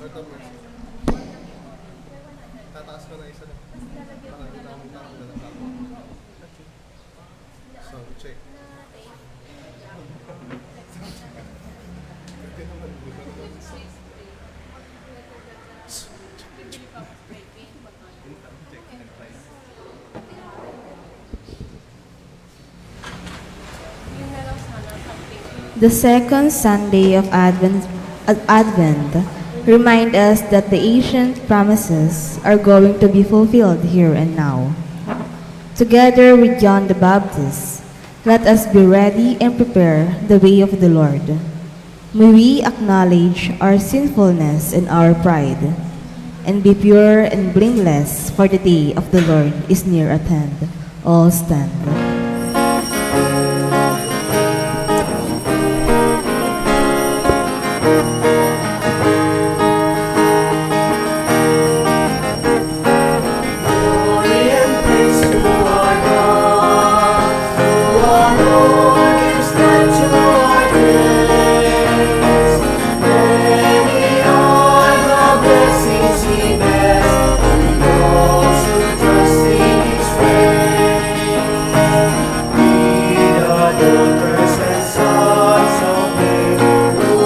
Ito, mercy. Tataas ko na isa na. Baka ginamit na ako na lang. So, check. Pwede naman. The second Sunday of Advent remind us that the ancient promises are going to be fulfilled here and now. Together with John the Baptist, let us be ready and prepare the way of the Lord. May we acknowledge our sinfulness and our pride, and be pure and blameless, for the day of the Lord is near at hand. All stand.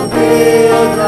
Build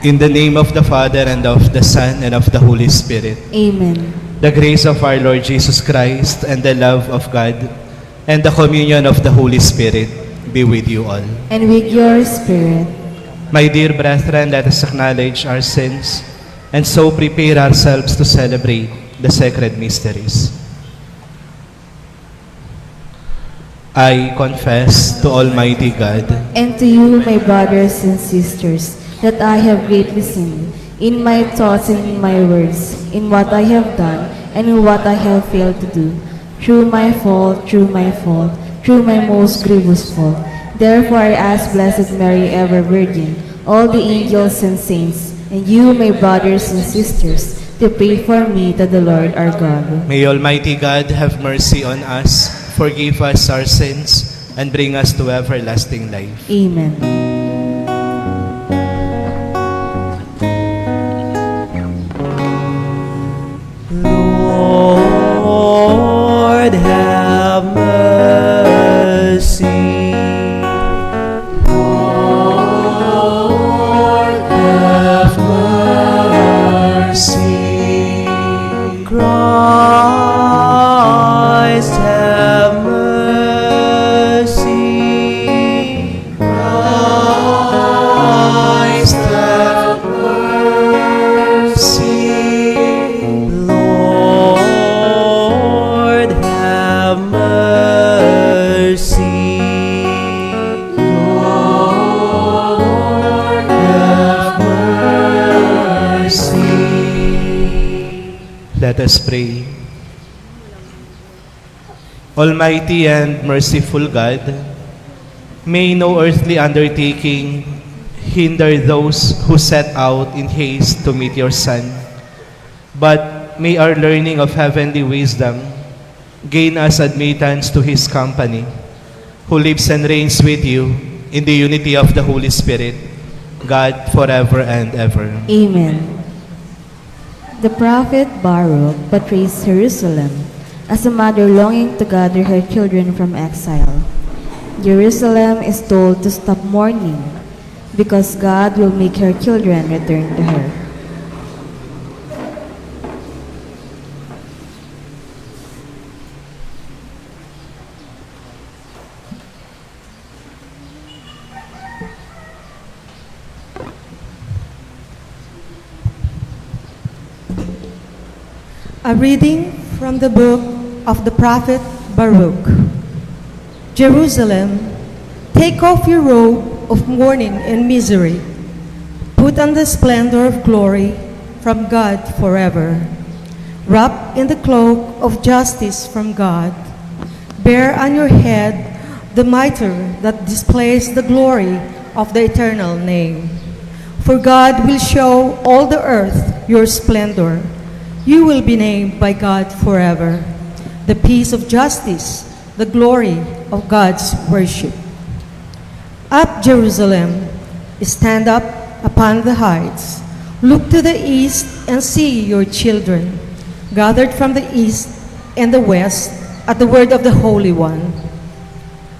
In the name of the Father, and of the Son, and of the Holy Spirit. Amen. The grace of our Lord Jesus Christ, and the love of God, and the communion of the Holy Spirit be with you all. And with your spirit. My dear brethren, let us acknowledge our sins, and so prepare ourselves to celebrate the sacred mysteries. I confess to Almighty God And to you, my brothers and sisters, that I have greatly sinned, in my thoughts and in my words, in what I have done and in what I have failed to do, through my fault, through my most grievous fault. Therefore I ask Blessed Mary, ever Virgin, all the angels and saints, and you, my brothers and sisters, to pray for me to the Lord our God. May Almighty God have mercy on us, forgive us our sins, and bring us to everlasting life. Amen. Lord, have mercy. Lord, have mercy. Christ, have mercy. Christ, have mercy. Lord, have mercy. Lord, have mercy. Let us pray. Almighty and merciful God, may no earthly undertaking hinder those who set out in haste to meet your Son, but may our learning of heavenly wisdom gain us admittance to his company, who lives and reigns with you in the unity of the Holy Spirit, God forever and ever. Amen. The prophet Baruch portrays Jerusalem as a mother longing to gather her children from exile. Jerusalem is told to stop mourning because God will make her children return to her. A reading from the book of the prophet Baruch. Jerusalem, take off your robe of mourning and misery. Put on the splendor of glory from God forever. Wrap in the cloak of justice from God. Bear on your head the mitre that displays the glory of the eternal name. For God will show all the earth your splendor. You will be named by God forever. The peace of justice, the glory of God's worship. Up, Jerusalem, stand up upon the heights. Look to the east and see your children, gathered from the east and the west at the word of the Holy One,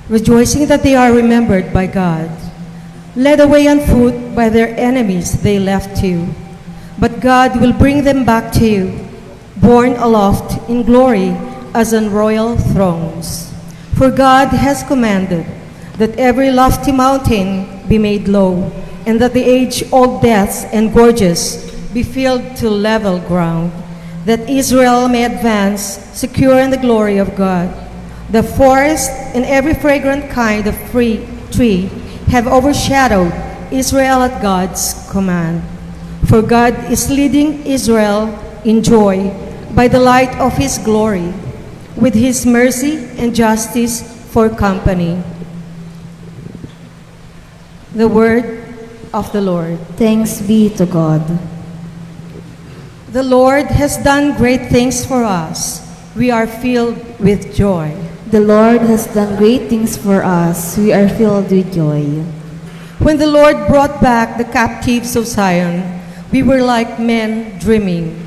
rejoicing that they are remembered by God. Led away on foot by their enemies, they left you. But God will bring them back to you, borne aloft in glory as on royal thrones. For God has commanded that every lofty mountain be made low, and that the age-old depths and gorges be filled to level ground, that Israel may advance secure in the glory of God. The forest and every fragrant kind of tree have overshadowed Israel at God's command. For God is leading Israel in joy by the light of his glory, with his mercy and justice for company. The word of the Lord. Thanks be to God. The Lord has done great things for us. We are filled with joy. The Lord has done great things for us. We are filled with joy. When the Lord brought back the captives of Zion, we were like men dreaming.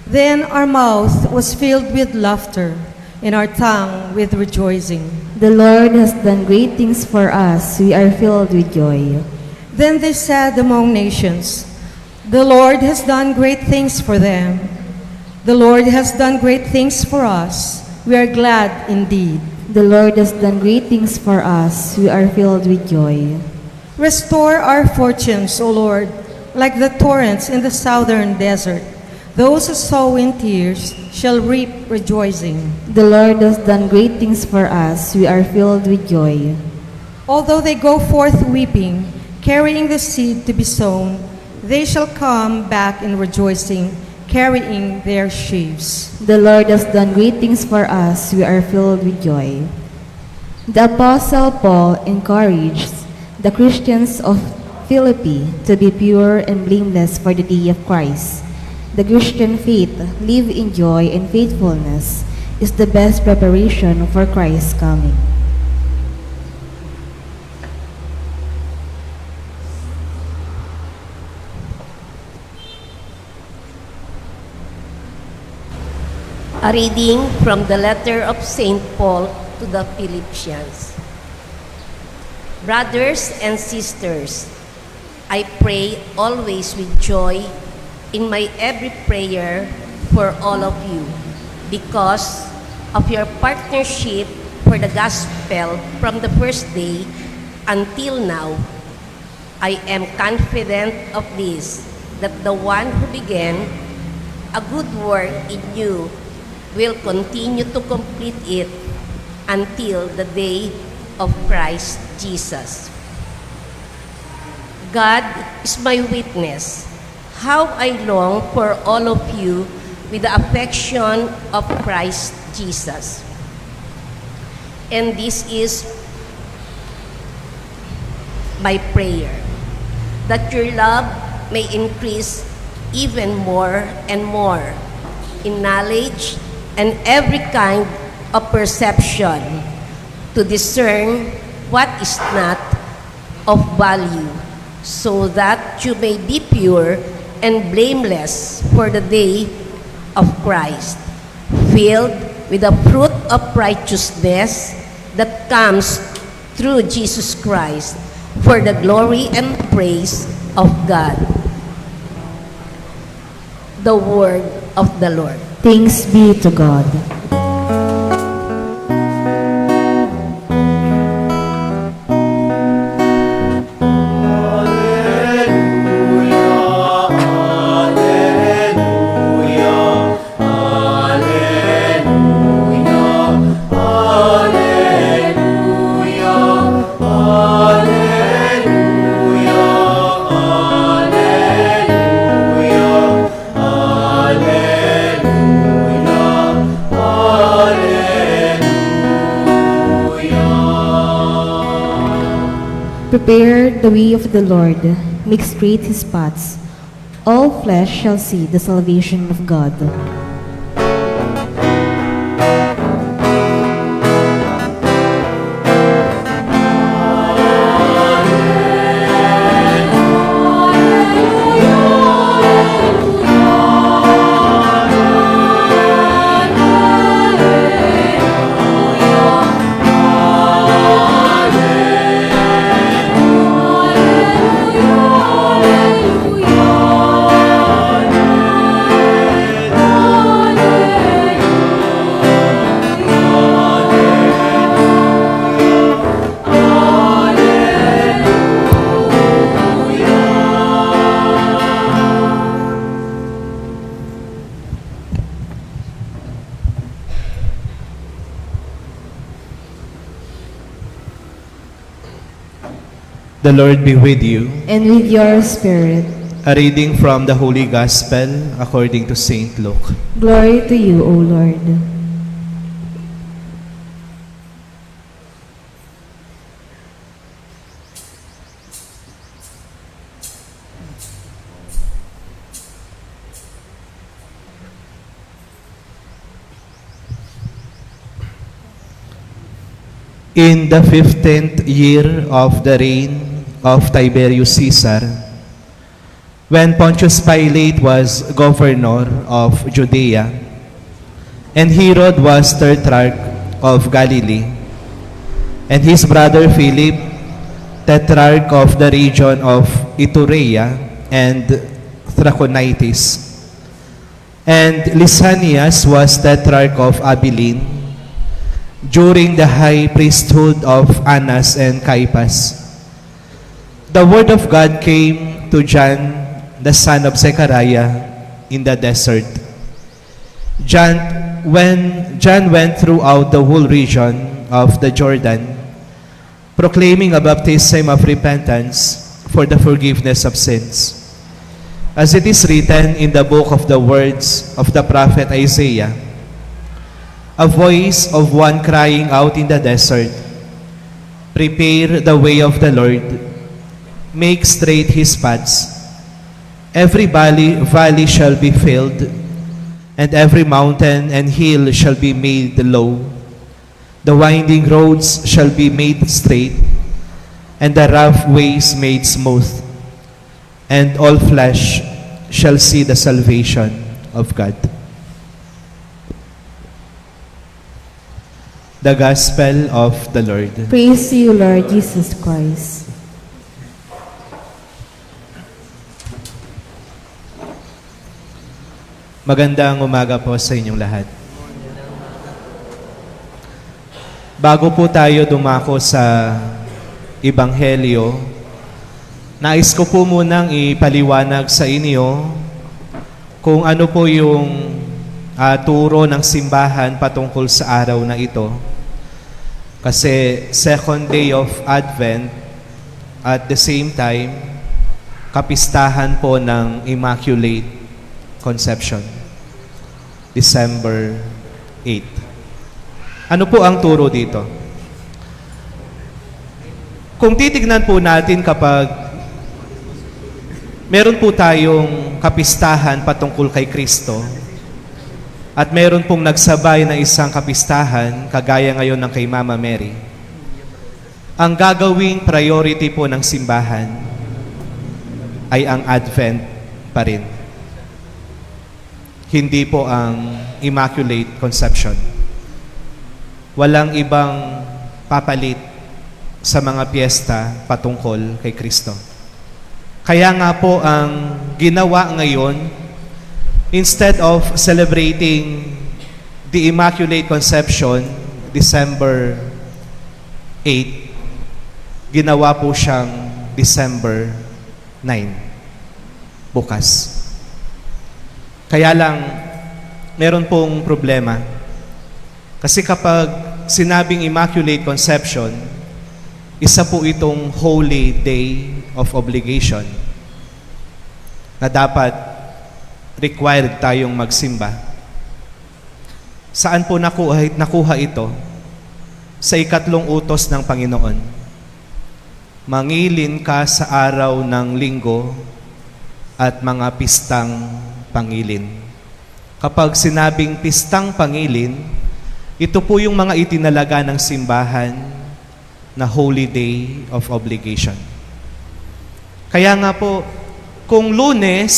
Then our mouth was filled with laughter, and our tongue with rejoicing. The Lord has done great things for us. We are filled with joy. Then they said among nations, The Lord has done great things for them. The Lord has done great things for us. We are glad indeed. The Lord has done great things for us. We are filled with joy. Restore our fortunes, O Lord, like the torrents in the southern desert. Those who sow in tears shall reap rejoicing. The Lord has done great things for us. We are filled with joy. Although they go forth weeping, carrying the seed to be sown, they shall come back in rejoicing, carrying their sheaves. The Lord has done great things for us. We are filled with joy. The Apostle Paul encouraged the Christians of Philippi to be pure and blameless for the day of Christ. The Christian faith, live in joy and faithfulness, is the best preparation for Christ's coming. A reading from the letter of St. Paul to the Philippians. Brothers and sisters, I pray always with joy in my every prayer for all of you, because of your partnership for the gospel from the first day until now. I am confident of this, that the one who began a good work in you will continue to complete it until the day of Christ Jesus. God is my witness, how I long for all of you with the affection of Christ Jesus. And this is my prayer, that your love may increase even more and more in knowledge and every kind of perception, to discern what is not of value, so that you may be pure and blameless for the day of Christ, filled with the fruit of righteousness that comes through Jesus Christ, for the glory and praise of God. The word of the Lord. Thanks be to God. Prepare the way of the Lord, make straight his paths. All flesh shall see the salvation of God. The Lord be with you. And with your spirit. A reading from the Holy Gospel according to St. Luke. Glory to you, O Lord. In the 15th year of the reign of Tiberius Caesar, when Pontius Pilate was governor of Judea, and Herod was tetrarch of Galilee, and his brother Philip, tetrarch of the region of Iturea and Trachonitis. And Lysanias was tetrarch of Abilene during the high priesthood of Annas and Caiaphas. The word of God came to John, the son of Zechariah, in the desert. When John went throughout the whole region of the Jordan, proclaiming a baptism of repentance for the forgiveness of sins. As it is written in the book of the words of the prophet Isaiah, a voice of one crying out in the desert, "Prepare the way of the Lord, make straight his paths. Every valley shall be filled, and every mountain and hill shall be made low. The winding roads shall be made straight, and the rough ways made smooth. And all flesh shall see the salvation of God." The Gospel of the Lord. Praise to you, Lord Jesus Christ. Magandang umaga po sa inyong lahat. Bago po tayo dumako sa Ebanghelyo, nais ko po munang ipaliwanag sa inyo kung ano po yung turo ng simbahan patungkol sa araw na ito. Kasi second day of Advent, at the same time, kapistahan po ng Immaculate Conception, December 8. Ano po ang turo dito? Kung titignan po natin kapag meron po tayong kapistahan patungkol kay Kristo at meron pong nagsabay na isang kapistahan kagaya ngayon ng kay Mama Mary, ang gagawing priority po ng simbahan ay ang Advent pa rin. Hindi po ang Immaculate Conception. Walang ibang papalit sa mga piyesta patungkol kay Kristo. Kaya nga po ang ginawa ngayon, instead of celebrating the Immaculate Conception, December 8, ginawa po siyang December 9, bukas. Kaya lang, meron pong problema. Kasi kapag sinabing Immaculate Conception, isa po itong holy day of obligation na dapat required tayong magsimba. Saan po nakuha ito? Sa ikatlong utos ng Panginoon. Mangilin ka sa araw ng linggo at mga pistang pangilin. Kapag sinabing pistang pangilin, ito po yung mga itinalaga ng simbahan na holy day of obligation. Kaya nga po, kung Lunes,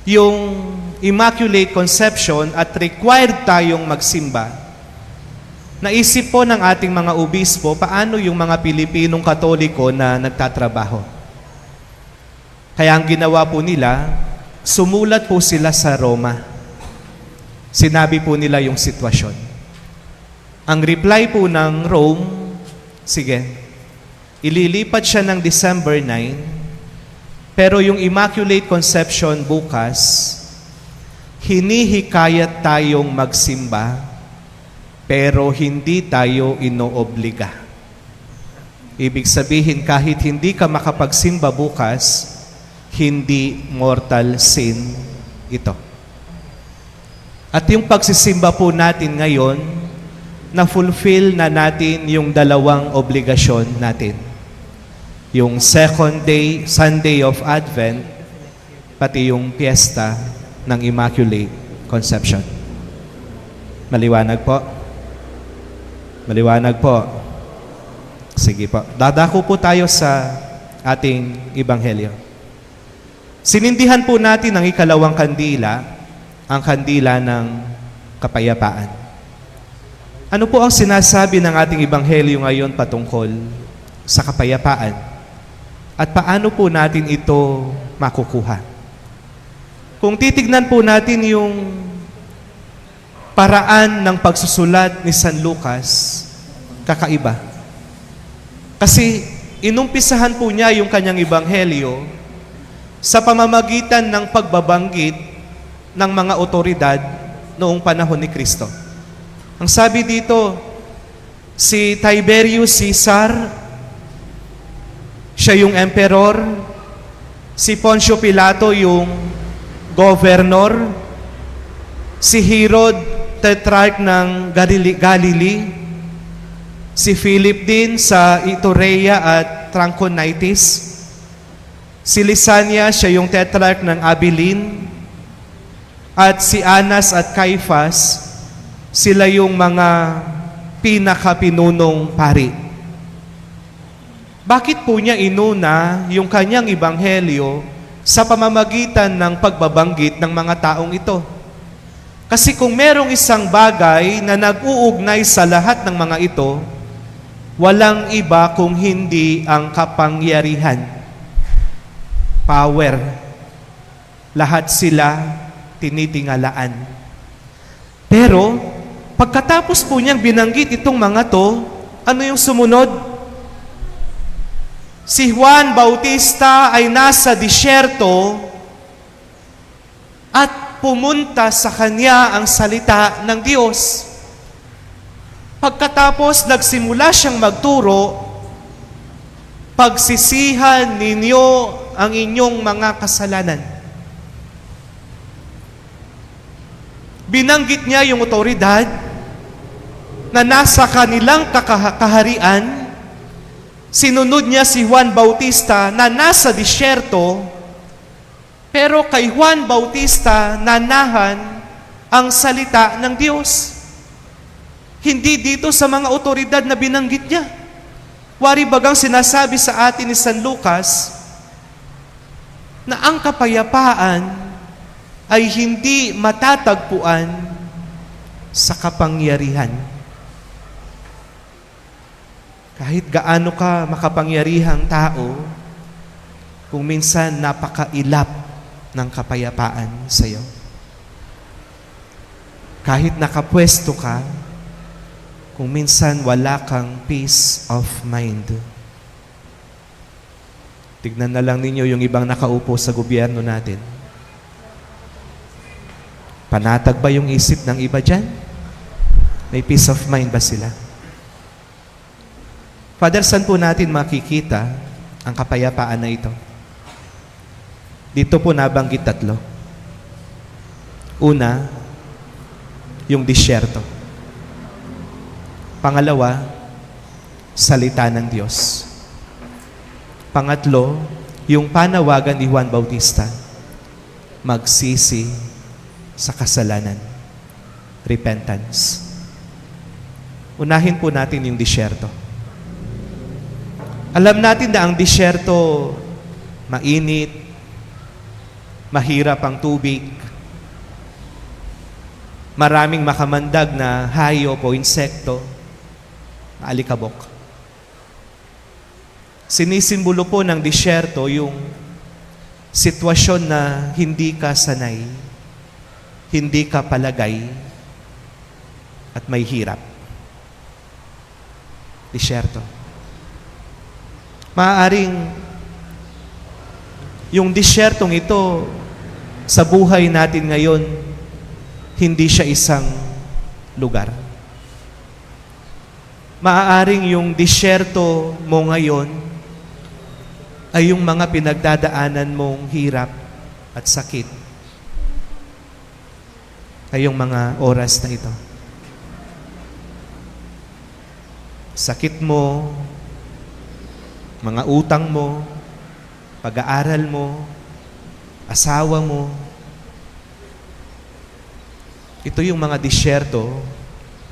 yung Immaculate Conception at required tayong magsimba, naisip po ng ating mga obispo, paano yung mga Pilipinong Katoliko na nagtatrabaho? Kaya ang ginawa po nila, sumulat po sila sa Roma. Sinabi po nila yung sitwasyon. Ang reply po ng Rome, sige, ililipat siya ng December 9, pero yung Immaculate Conception bukas, hinihikayat tayong magsimba, pero hindi tayo inoobliga. Ibig sabihin, kahit hindi ka makapagsimba bukas, hindi mortal sin ito. At yung pagsisimba po natin ngayon, na-fulfill na natin yung dalawang obligasyon natin. Yung second day, Sunday of Advent, pati yung piyesta ng Immaculate Conception. Maliwanag po? Maliwanag po? Sige po. Dadako po tayo sa ating Ebanghelyo. Sinindihan po natin ang ikalawang kandila, ang kandila ng kapayapaan. Ano po ang sinasabi ng ating Ebanghelyo ngayon patungkol sa kapayapaan? At paano po natin ito makukuha? Kung titignan po natin yung paraan ng pagsusulat ni San Lucas, kakaiba. Kasi inumpisahan po niya yung kanyang ebanghelyo sa pamamagitan ng pagbabanggit ng mga otoridad noong panahon ni Kristo. Ang sabi dito, si Tiberius Caesar, siya yung emperor, si Poncio Pilato yung governor, si Herod, tetrarch ng Galilee, si Philip din sa Iturea at Trachonitis, si Lysania, siya yung tetrarch ng Abilene, at si Anas at Caiphas, sila yung mga pinakapinunong pari. Bakit po niya inuna yung kanyang ebanghelyo sa pamamagitan ng pagbabanggit ng mga taong ito? Kasi kung merong isang bagay na nag-uugnay sa lahat ng mga ito, walang iba kung hindi ang kapangyarihan. Power. Lahat sila tinitingalaan. Pero, pagkatapos po niyang binanggit itong mga to, ano yung sumunod? Si Juan Bautista ay nasa disyerto at pumunta sa kanya ang salita ng Diyos. Pagkatapos nagsimula siyang magturo, pagsisihan ninyo ang inyong mga kasalanan. Binanggit niya yung otoridad na nasa kanilang kaharian. Sinunod niya si Juan Bautista na nasa disyerto, pero kay Juan Bautista nanahan ang salita ng Diyos. Hindi dito sa mga otoridad na binanggit niya. Wari bagang sinasabi sa atin ni San Lucas na ang kapayapaan ay hindi matatagpuan sa kapangyarihan. Kahit gaano ka makapangyarihang tao, kung minsan napakailap ng kapayapaan sa iyo. Kahit nakapwesto ka, kung minsan wala kang peace of mind. Tignan na lang ninyo yung ibang nakaupo sa gobyerno natin. Panatag ba yung isip ng iba dyan? May peace of mind ba sila? Father, saan po natin makikita ang kapayapaan na ito? Dito po nabanggit 3. Una, yung disyerto. Pangalawa, salita ng Diyos. Pangatlo, yung panawagan ni Juan Bautista, magsisi sa kasalanan. Repentance. Unahin po natin yung disyerto. Alam natin na ang disyerto, mainit, mahirap ang tubig, maraming makamandag na hayop o insekto, alikabok. Sinisimbolo po ng disyerto yung sitwasyon na hindi ka sanay, hindi ka palagay, at may hirap. Disyerto. Maaaring yung disyertong ito sa buhay natin ngayon, hindi siya isang lugar. Maaaring yung disyerto mo ngayon ay yung mga pinagdadaanan mong hirap at sakit. Ay yung mga oras na ito. Sakit mo, mga utang mo, pag-aaral mo, asawa mo. Ito yung mga disyerto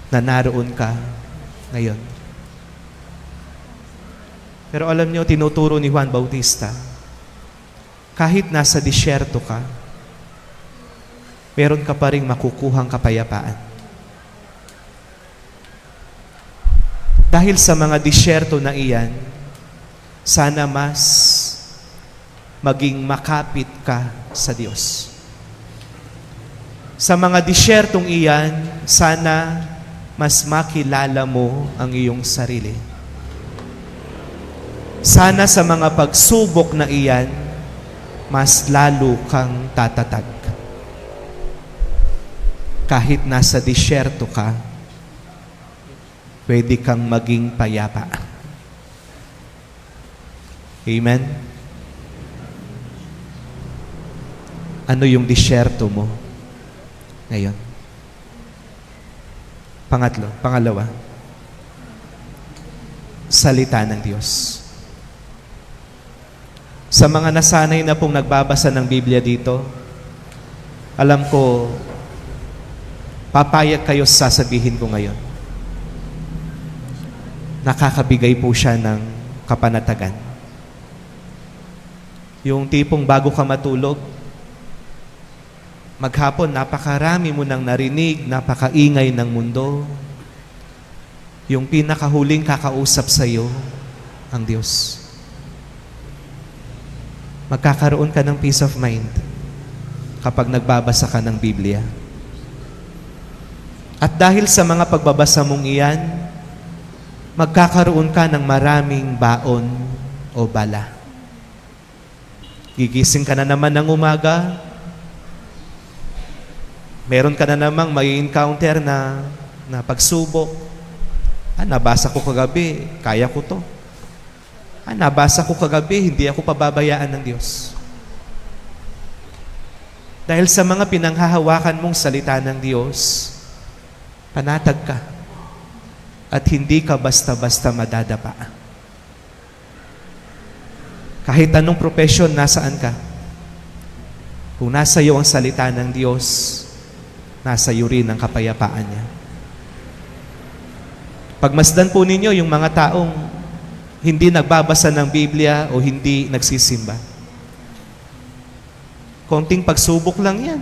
na naroon ka ngayon. Pero alam niyo, tinuturo ni Juan Bautista, kahit nasa disyerto ka, meron ka pa rin makukuhang kapayapaan. Dahil sa mga disyerto na iyan, sana mas maging makapit ka sa Diyos. Sa mga disyertong iyan, sana mas makilala mo ang iyong sarili. Sana sa mga pagsubok na iyan, mas lalo kang tatatag. Kahit nasa disyerto ka, pwede kang maging payapa. Amen? Ano yung disyerto mo ngayon? Pangalawa, salita ng Diyos. Sa mga nasanay na pong nagbabasa ng Biblia dito, alam ko, papayag kayo sa sasabihin ko ngayon. Nakakabigay po siya ng kapanatagan. Yung tipong bago ka matulog, maghapon, napakarami mo nang narinig, napakaingay ng mundo. Yung pinakahuling kakausap sa iyo, ang Diyos. Magkakaroon ka ng peace of mind kapag nagbabasa ka ng Biblia. At dahil sa mga pagbabasa mong iyan, magkakaroon ka ng maraming baon o bala. Gigising ka na naman ng umaga, meron ka na namang may encounter na pagsubok. Nabasa ko kagabi, kaya ko to. Nabasa ko kagabi, hindi ako pababayaan ng Diyos. Dahil sa mga pinanghahawakan mong salita ng Diyos, panatag ka at hindi ka basta-basta madadapa. Kahit anong profesyon, nasaan ka? Kung nasa iyo ang salita ng Diyos, nasa iyo rin ang kapayapaan niya. Pagmasdan po ninyo yung mga taong hindi nagbabasa ng Biblia o hindi nagsisimba. Konting pagsubok lang yan.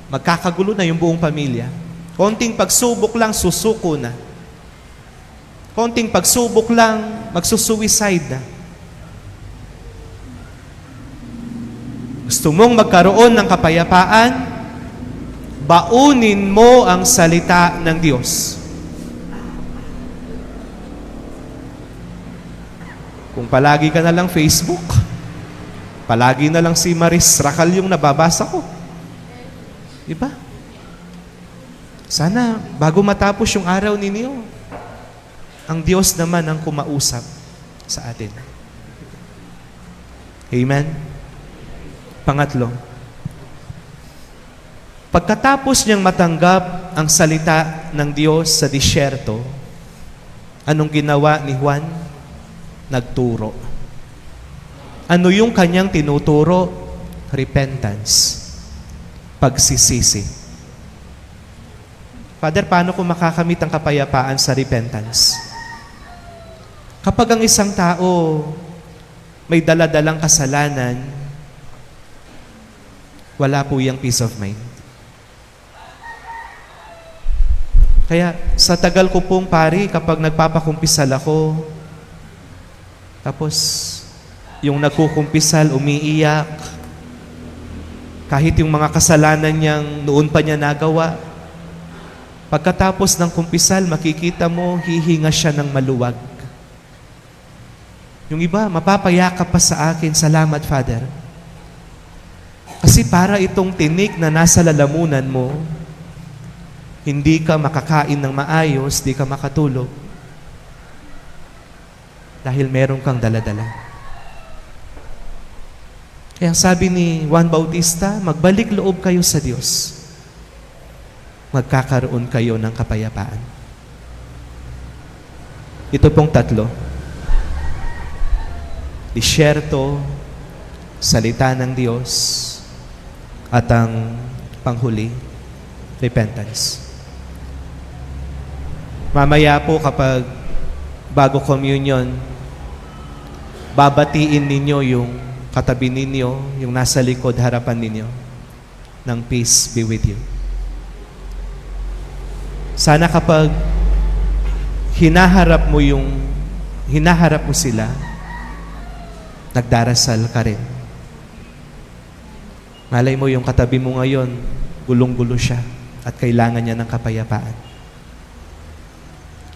Magkakagulo na yung buong pamilya. Konting pagsubok lang, susuko na. Konting pagsubok lang, magsusuicide na. Gusto mong magkaroon ng kapayapaan? Baunin mo ang salita ng Diyos. Kung palagi ka na lang Facebook, palagi na lang si Maris Racal yung nababasa ko. Diba? Sana, bago matapos yung araw ninyo, ang Diyos naman ang kumausap sa atin. Amen? Pangatlo, pagkatapos niyang matanggap ang salita ng Diyos sa disyerto, anong ginawa ni Juan? Nagturo. Ano yung kanyang tinuturo? Repentance. Pagsisisi. Father, paano ko makakamit ang kapayapaan sa repentance? Kapag ang isang tao may dala-dalang kasalanan, wala po yung peace of mind. Kaya sa tagal ko pong pari, kapag nagpapakumpisal ako, tapos yung nagkukumpisal, umiiyak, kahit yung mga kasalanan niyang noon pa niya nagawa, pagkatapos ng kumpisal, makikita mo, hihinga siya ng maluwag. Yung iba, mapapayakap pa sa akin, salamat, Father. Kasi para itong tinik na nasa lalamunan mo, hindi ka makakain ng maayos, di ka makatulog. Dahil meron kang daladala. Kaya sabi ni Juan Bautista, magbalik loob kayo sa Diyos. Magkakaroon kayo ng kapayapaan. Ito pong tatlo. Disyerto, salita ng Diyos, at ang panghuli, repentance. Mamaya po kapag bago communion, babatiin ninyo yung katabi ninyo, yung nasa likod harapan ninyo, ng peace be with you. Sana kapag hinaharap mo sila, nagdarasal ka rin. Malay mo yung katabi mo ngayon, gulong-gulo siya. at kailangan niya ng kapayapaan.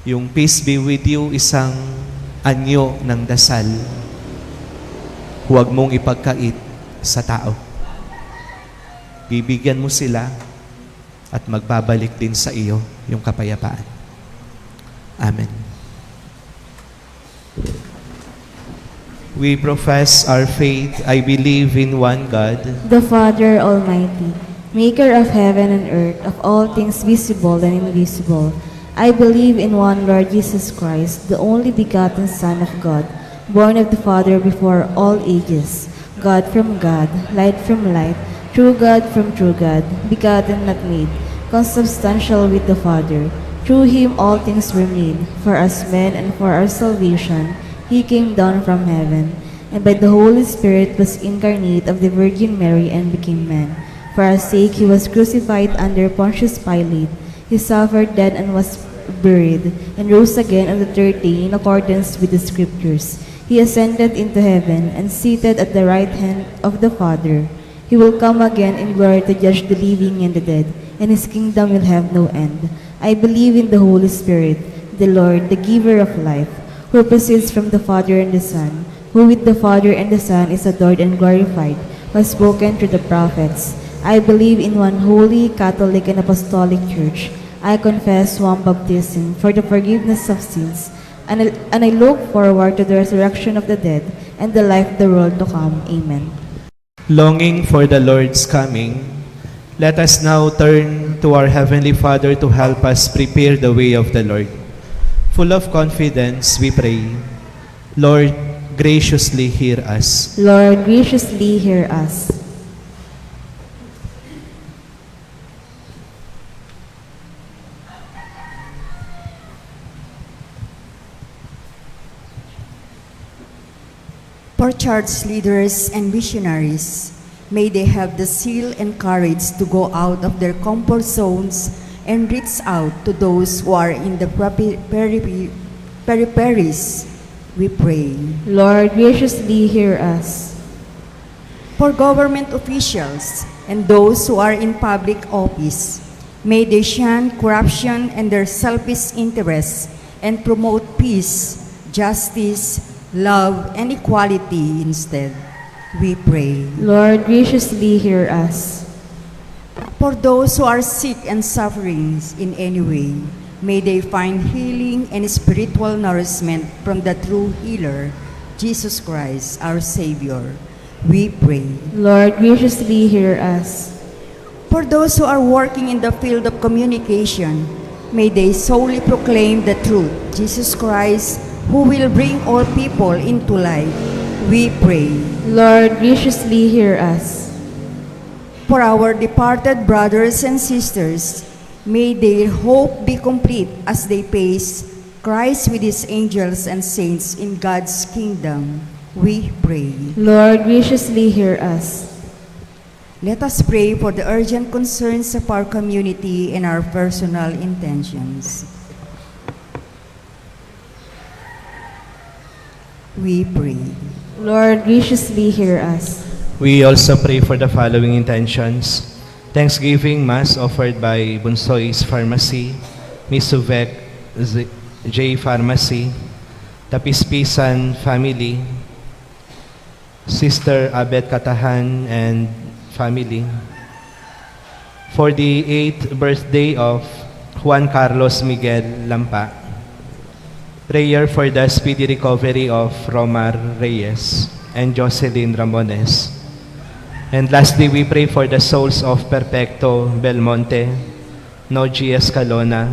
Yung peace be with you, isang anyo ng dasal. Huwag mong ipagkait sa tao. Bibigyan mo sila at magbabalik din sa iyo yung kapayapaan. Amen. We profess our faith. I believe in one God, the Father Almighty, maker of heaven and earth, of all things visible and invisible. I believe in one Lord Jesus Christ, the only begotten Son of God, born of the Father before all ages, God from God, light from light, true God from true God, begotten not made, consubstantial with the Father. Through him all things were made. For us men and for our salvation, he came down from heaven, and by the Holy Spirit was incarnate of the Virgin Mary and became man. For our sake he was crucified under Pontius Pilate. He suffered, dead, and was buried, and rose again on the third day in accordance with the Scriptures. He ascended into heaven, and seated at the right hand of the Father. He will come again in glory to judge the living and the dead, and his kingdom will have no end. I believe in the Holy Spirit, the Lord, the giver of life, who proceeds from the Father and the Son, who with the Father and the Son is adored and glorified, was spoken through the prophets. I believe in one holy, Catholic, and Apostolic Church. I confess one baptism for the forgiveness of sins, and I look forward to the resurrection of the dead and the life of the world to come. Amen. longing for the Lord's coming, let us now turn to our Heavenly Father to help us prepare the way of the Lord. Full of confidence, we pray, Lord, graciously hear us. Lord, graciously hear us. For church leaders and missionaries, may they have the zeal and courage to go out of their comfort zones and reach out to those who are in the peripheries, we pray. Lord, graciously hear us. For government officials and those who are in public office, may they shun corruption and their selfish interests and promote peace, justice, love, and equality instead, we pray. Lord, graciously hear us. For those who are sick and suffering in any way, may they find healing and spiritual nourishment from the true healer, Jesus Christ, our Savior, we pray. Lord, graciously hear us. For those who are working in the field of communication, may they solely proclaim the truth, Jesus Christ, who will bring all people into life, we pray. Lord, graciously hear us. For our departed brothers and sisters, may their hope be complete as they face Christ with his angels and saints in God's kingdom, we pray. Lord, graciously hear us. Let us pray for the urgent concerns of our community and our personal intentions. We pray. Lord, graciously hear us. We also pray for the following intentions. Thanksgiving Mass offered by Bunsoy's Pharmacy, Miss Suvek J. Pharmacy, Tapispisan Family, Sister Abet Katahan and family. For the 8th birthday of Juan Carlos Miguel Lampa, prayer for the speedy recovery of Romar Reyes and Jocelyn Ramones. And lastly, we pray for the souls of Perpecto Belmonte, Noji Escalona,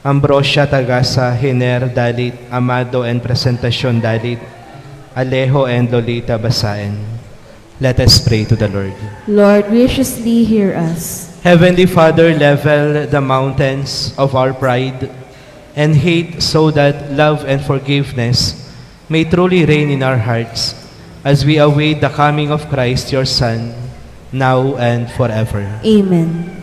Ambrosia Tagasa, Hiner Dalit, Amado and Presentacion Dalit, Alejo and Lolita Basaen. Let us pray to the Lord. Lord, graciously hear us. Heavenly Father, level the mountains of our pride and hate so that love and forgiveness may truly reign in our hearts as we await the coming of Christ, your Son, now and forever. Amen.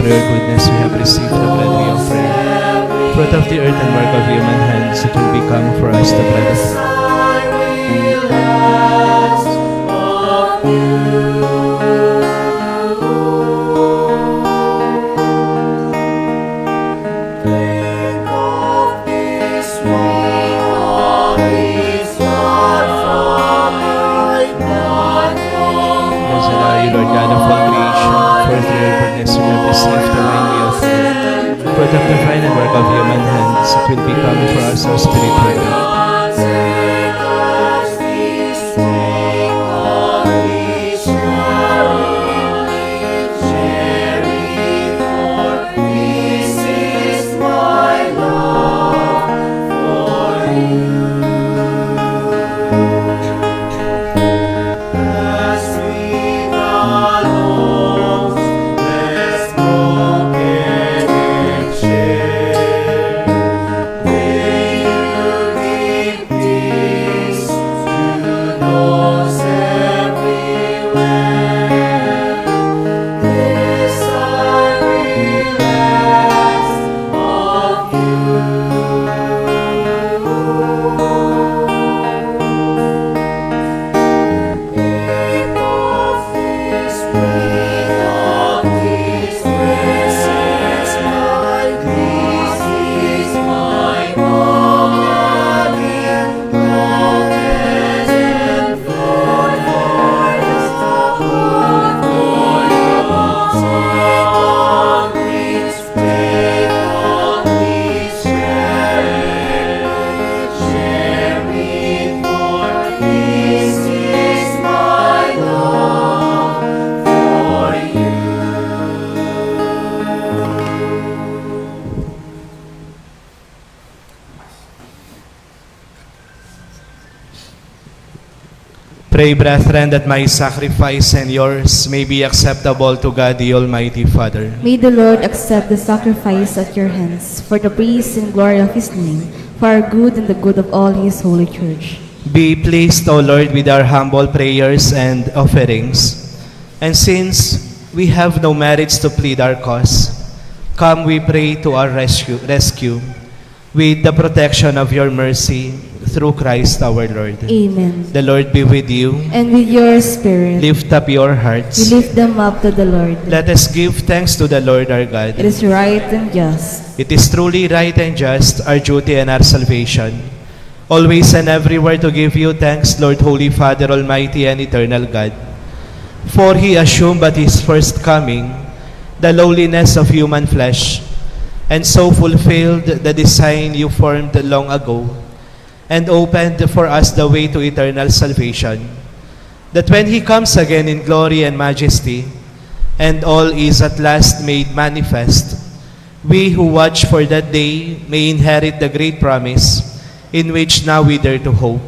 your goodness we have received the bread we offer. Fruit of the earth and work of human hands, it will become for us the bread of life. Blessed are you, Lord God of all creation, for through your goodness we have received the wine we offer. Fruit of the vine and work of human hands, it will become for us our spiritual bread. Pray, brethren, that my sacrifice and yours may be acceptable to God the Almighty Father. May the Lord accept the sacrifice at your hands for the praise and glory of his name, for our good and the good of all his holy church. Be pleased, O Lord, with our humble prayers and offerings. And since we have no merits to plead our cause, come, we pray, to our rescue with the protection of your mercy through Christ our Lord. Amen. The Lord be with you. And with your spirit, Lift up your hearts. we lift them up to the Lord. Let us give thanks to the Lord our God. It is right and just. It is truly right and just, our duty and our salvation, always and everywhere to give you thanks, Lord, Holy Father, Almighty and Eternal God. For he assumed at his first coming the lowliness of human flesh, and so fulfilled the design you formed long ago, and opened for us the way to eternal salvation, that when he comes again in glory and majesty, and all is at last made manifest, we who watch for that day may inherit the great promise in which now we dare to hope.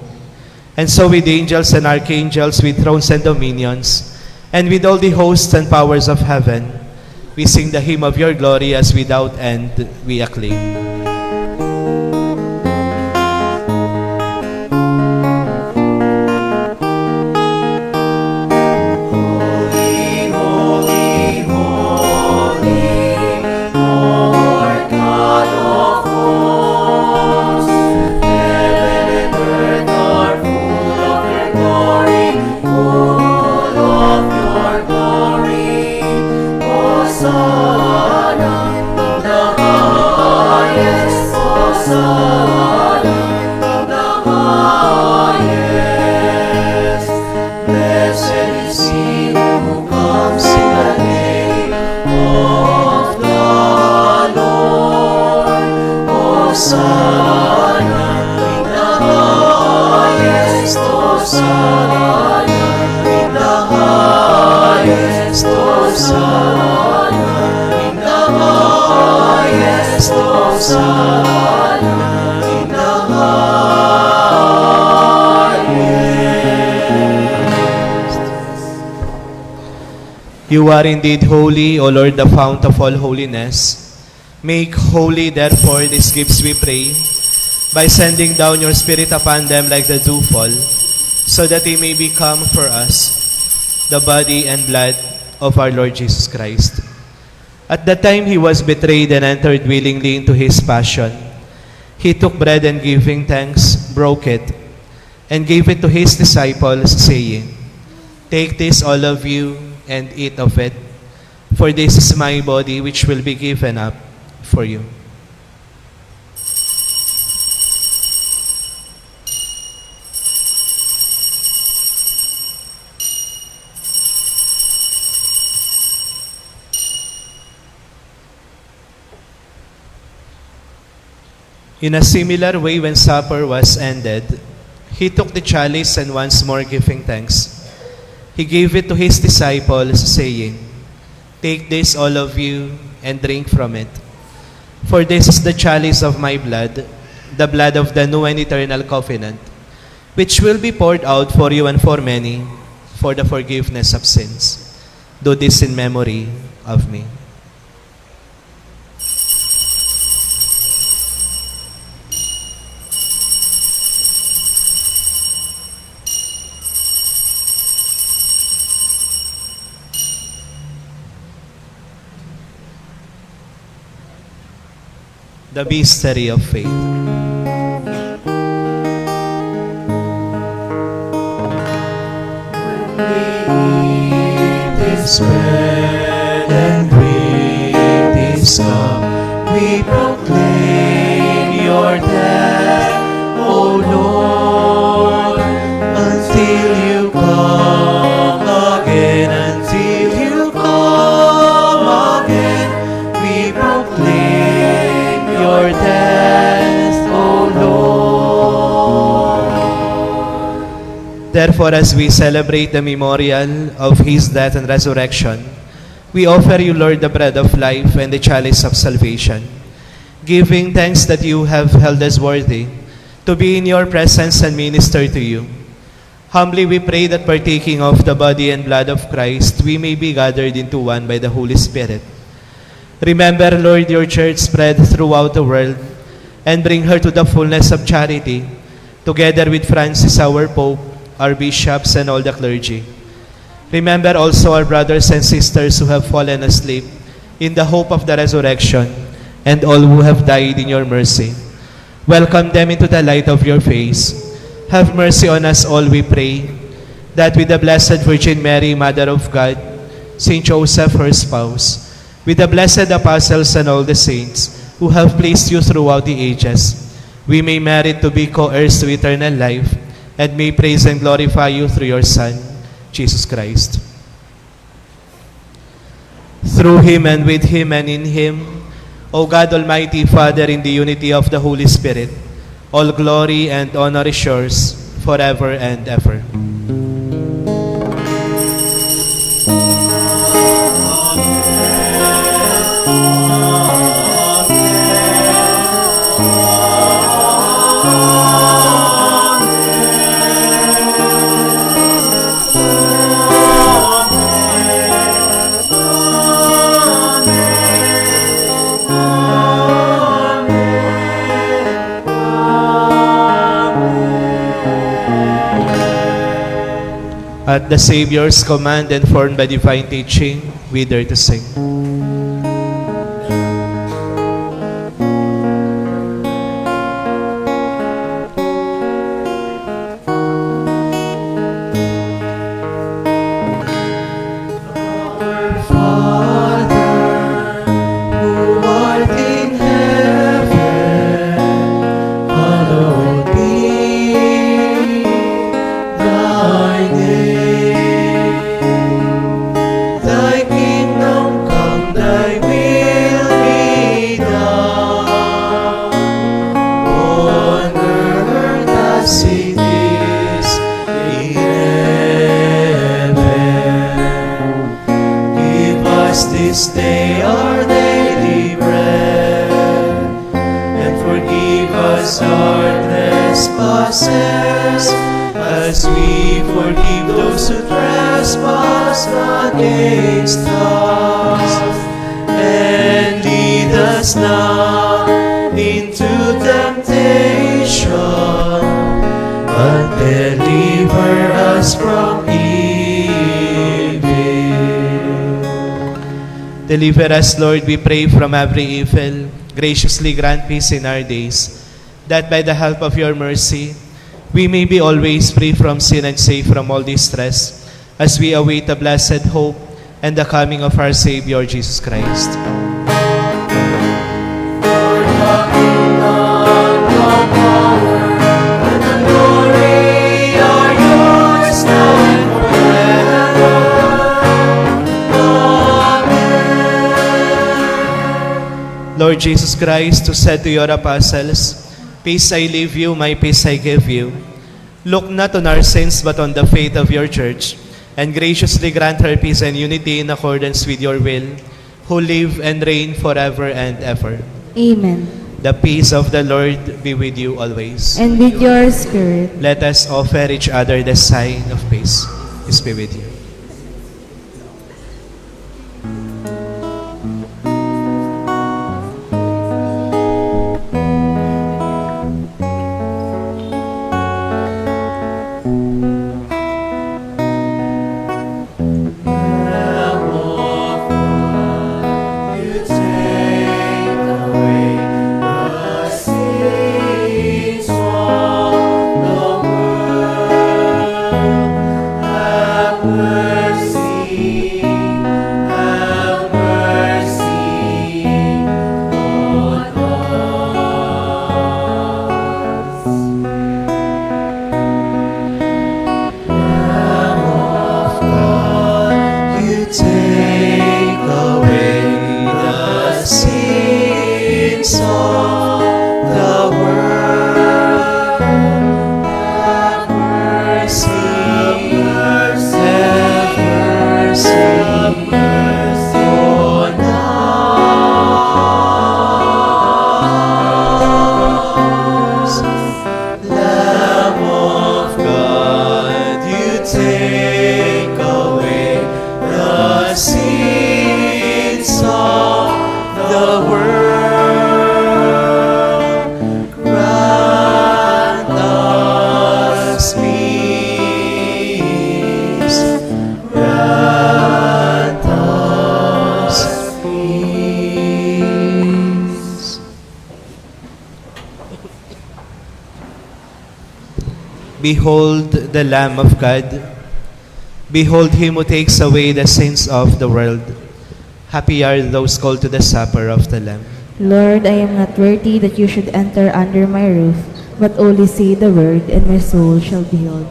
And so with angels and archangels, with thrones and dominions, and with all the hosts and powers of heaven, we sing the hymn of your glory as without end we acclaim. You are indeed holy, O Lord, the fount of all holiness. Make holy, therefore, these gifts, we pray, by sending down your Spirit upon them like the dewfall, so that they may become for us the body and blood of our Lord Jesus Christ. At the time he was betrayed and entered willingly into his passion, he took bread and giving thanks, broke it, and gave it to his disciples, saying, "Take this, all of you, and eat of it, for this is my body which will be given up for you." In a similar way, when supper was ended, he took the chalice and once more giving thanks, he gave it to his disciples, saying, "Take this, all of you, and drink from it. For this is the chalice of my blood, the blood of the new and eternal covenant, which will be poured out for you and for many for the forgiveness of sins. Do this in memory of me." The mystery of faith. This bread and drink this cup, we proclaim your death, O Lord, until you come again, until you come again. We proclaim your death, O Lord. Therefore, as we celebrate the memorial of his death and resurrection, we offer you, Lord, the bread of life and the chalice of salvation, giving thanks that you have held us worthy to be in your presence and minister to you. Humbly we pray that partaking of the body and blood of Christ, we may be gathered into one by the Holy Spirit. Remember, Lord, your church spread throughout the world, and bring her to the fullness of charity, together with Francis, our Pope, our bishops, and all the clergy. Remember also our brothers and sisters who have fallen asleep in the hope of the resurrection, and all who have died in your mercy. Welcome them into the light of your face. Have mercy on us all, we pray, that with the Blessed Virgin Mary, Mother of God, Saint Joseph, her spouse, with the blessed apostles and all the saints who have pleased you throughout the ages, we may merit to be co-heirs to eternal life, and may praise and glorify you through your Son, Jesus Christ. Through him and with him and in him, O God, Almighty Father, in the unity of the Holy Spirit, all glory and honor is yours forever and ever. At the Savior's command and formed by divine teaching, we dare to sing. Our Father, who art in heaven, hallowed be thy name. Thy kingdom come, thy will be done, on earth as it is in heaven. Give us this day our daily bread, and forgive us our trespasses, as we forgive those who trespass against us. And lead us not into temptation, but deliver us from evil. Deliver us, Lord, we pray, from every evil. Graciously grant peace in our days, that by the help of your mercy, we may be always free from sin and safe from all distress, as we await the blessed hope and the coming of our Savior, Jesus Christ. Lord Jesus Christ, who said to your apostles, "Peace I leave you, my peace I give you," look not on our sins but on the faith of your church, and graciously grant her peace and unity in accordance with your will, who live and reign forever and ever. Amen. The peace of the Lord be with you always. And with your spirit. Let us offer each other the sign of peace. Peace be with you. Behold the Lamb of God. Behold him who takes away the sins of the world. Happy are those called to the supper of the Lamb. Lord, I am not worthy that you should enter under my roof, but only say the word, and my soul shall be healed.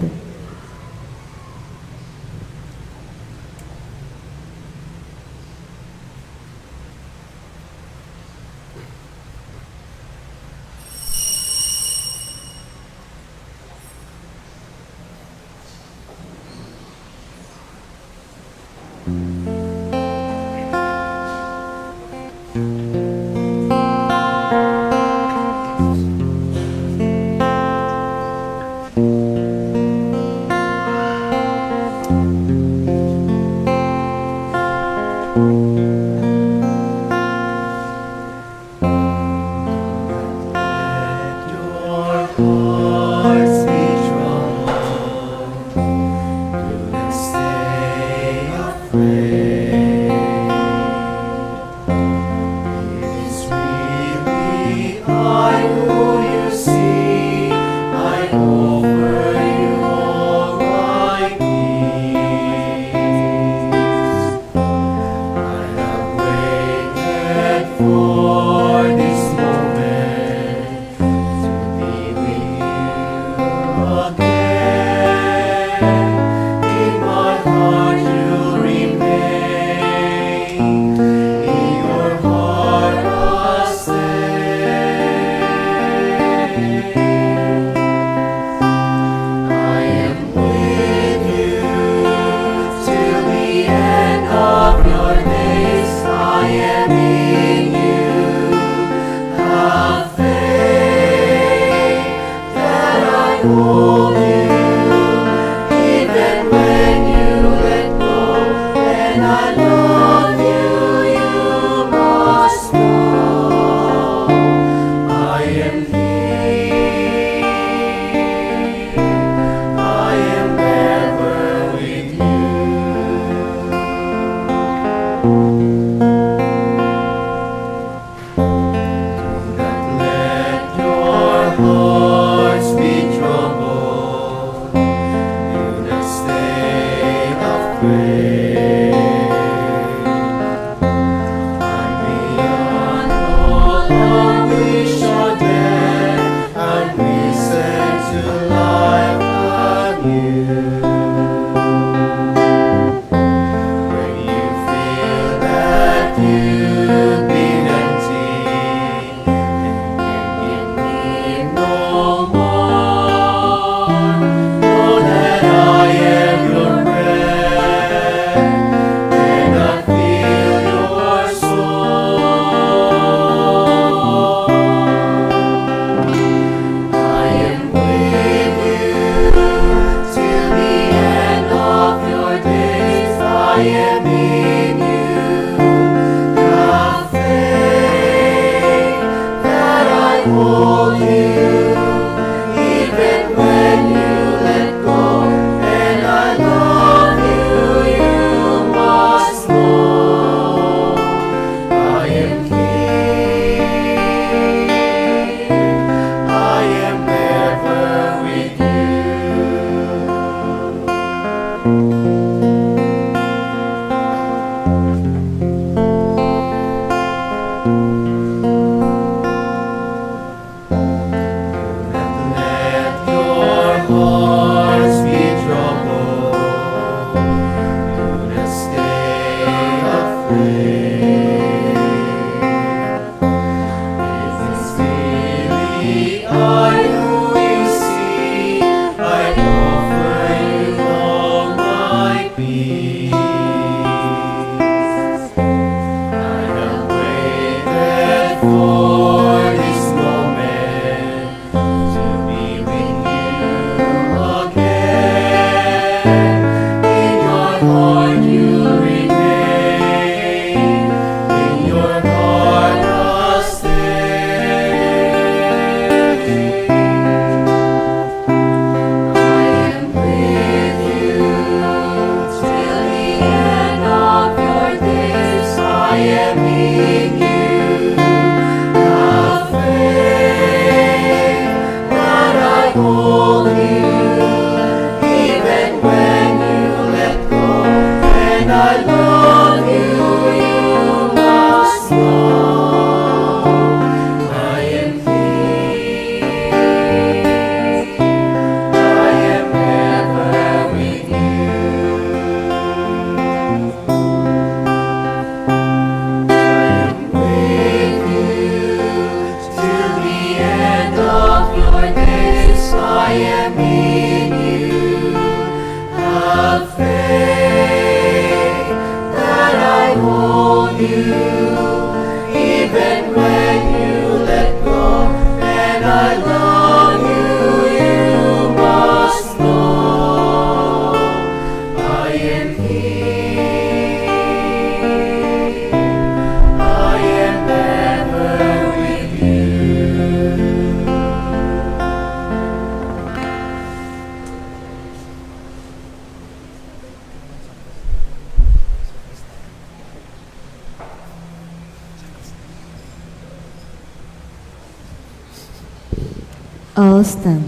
All stand.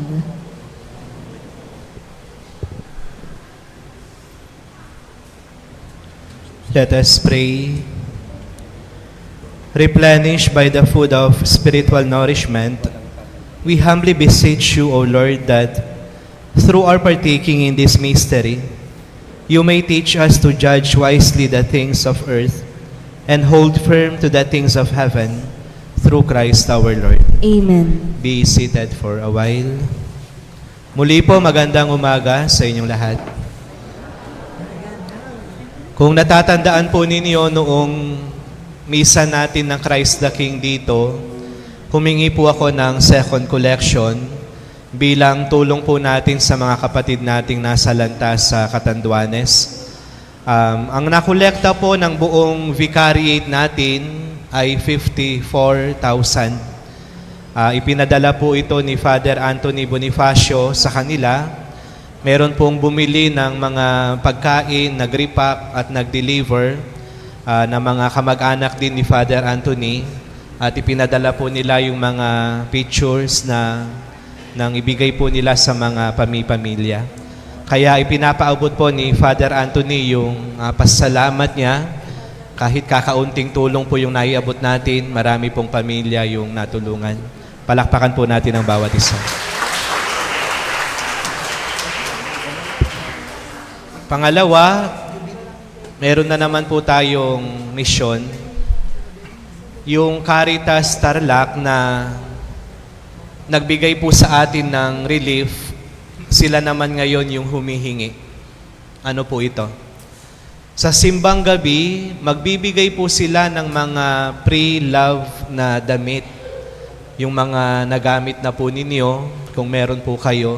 Let us pray. Replenished by the food of spiritual nourishment, we humbly beseech you, O Lord, that through our partaking in this mystery, you may teach us to judge wisely the things of earth and hold firm to the things of heaven through Christ our Lord. Amen. Be seated for a while. Muli po, magandang umaga sa inyong lahat. Kung natatandaan po ninyo noong misa natin ng Christ the King dito, humingi po ako ng second collection bilang tulong po natin sa mga kapatid nating nasa lantas sa Catanduanes. Ang nakolekta po ng buong vicariate natin ay 54,000. Ipinadala po ito ni Father Anthony Bonifacio sa kanila. Meron pong bumili ng mga pagkain, nag-repack at nag-deliver na mga kamag-anak din ni Father Anthony. At ipinadala po nila yung mga pictures na nang ibigay po nila sa mga pamilya. Kaya ipinapaabot po ni Father Anthony yung pasalamat niya. Kahit kakaunting tulong po yung naiabot natin, marami pong pamilya yung natulungan. Palakpakan po natin ang bawat isa. Pangalawa, meron na naman po tayong misyon. Yung Caritas Tarlac na nagbigay po sa atin ng relief, sila naman ngayon yung humihingi. Ano po ito? Sa simbang gabi, magbibigay po sila ng mga pre-love na damit. Yung mga nagamit na po ninyo, kung meron po kayo.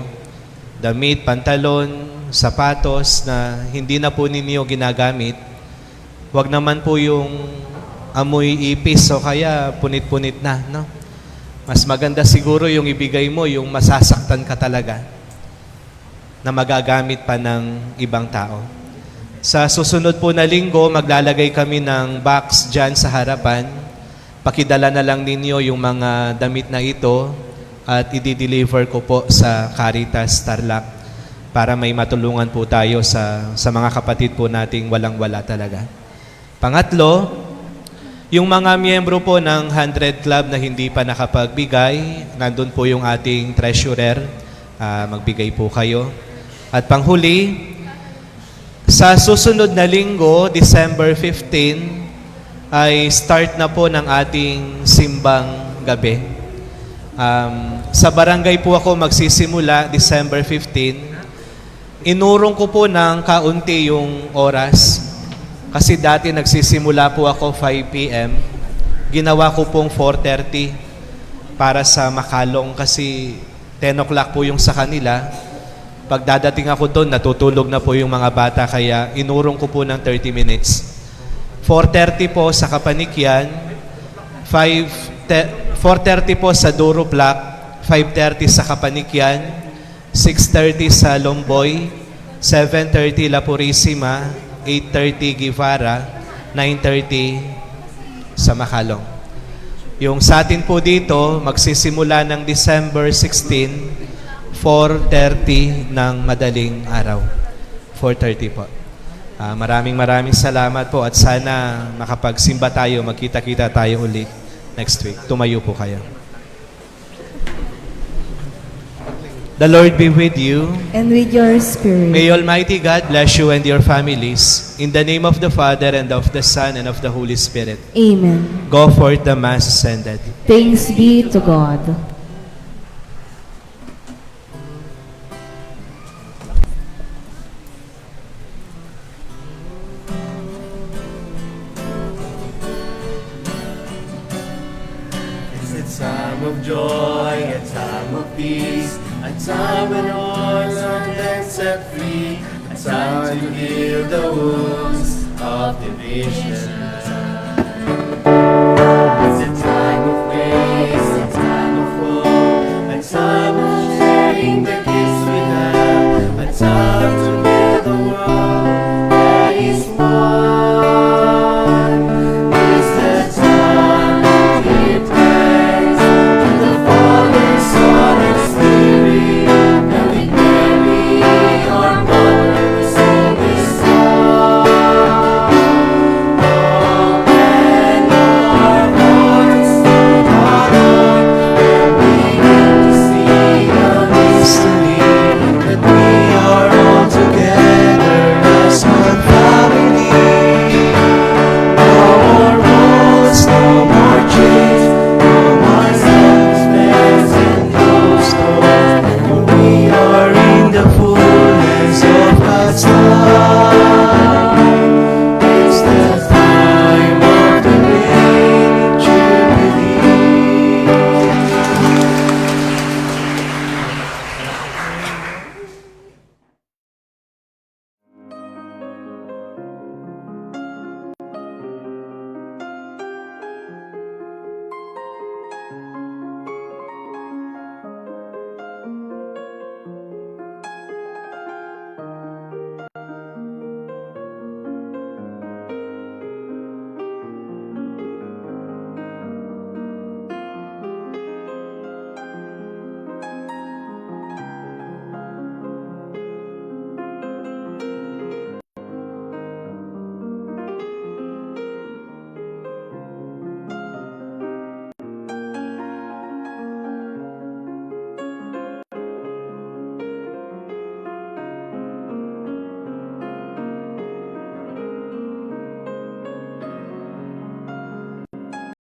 Damit, pantalon, sapatos na hindi na po ninyo ginagamit. Huwag naman po yung amoy ipis o kaya punit-punit na, no? Mas maganda siguro yung ibigay mo, yung masasaktan ka talaga na magagamit pa ng ibang tao. Sa susunod po na linggo, maglalagay kami ng box dyan sa harapan. Pakidala na lang ninyo yung mga damit na ito at i-deliver ko po sa Caritas Tarlac para may matulungan po tayo sa mga kapatid po nating walang-wala talaga. Pangatlo, yung mga miyembro po ng 100 Club na hindi pa nakapagbigay, nandun po yung ating treasurer, magbigay po kayo. At panghuli, sa susunod na linggo, December 15, ay start na po ng ating simbang gabi. Sa barangay po ako magsisimula December 15. Inurong ko po ng kaunti yung oras. Kasi dati nagsisimula po ako 5 p.m. Ginawa ko pong 4:30 para sa makalong kasi 10 o'clock po yung sa kanila. Pagdadating ako doon, natutulog na po yung mga bata kaya inurong ko po ng 30 minutes. 4:30 po sa Kapanikyan, 4:30 po sa Duro Plac, 5:30 sa Kapanikyan, 6:30 sa Lomboy, 7:30 La Purisima, 8:30 Guevara, 9:30 sa Makalong. Yung sa atin po dito, magsisimula ng December 16, 4:30 ng madaling araw. 4:30 po. Maraming salamat po at sana makapagsimba tayo, magkita-kita tayo ulit next week. Tumayo po kayo. The Lord be with you. And with your spirit. May Almighty God bless you and your families. In the name of the Father, and of the Son, and of the Holy Spirit. Amen. Go forth, the Mass is ended. Thanks be to God. It's a time of joy, a time of peace, a time when hearts are then set free, a time to heal the wounds of division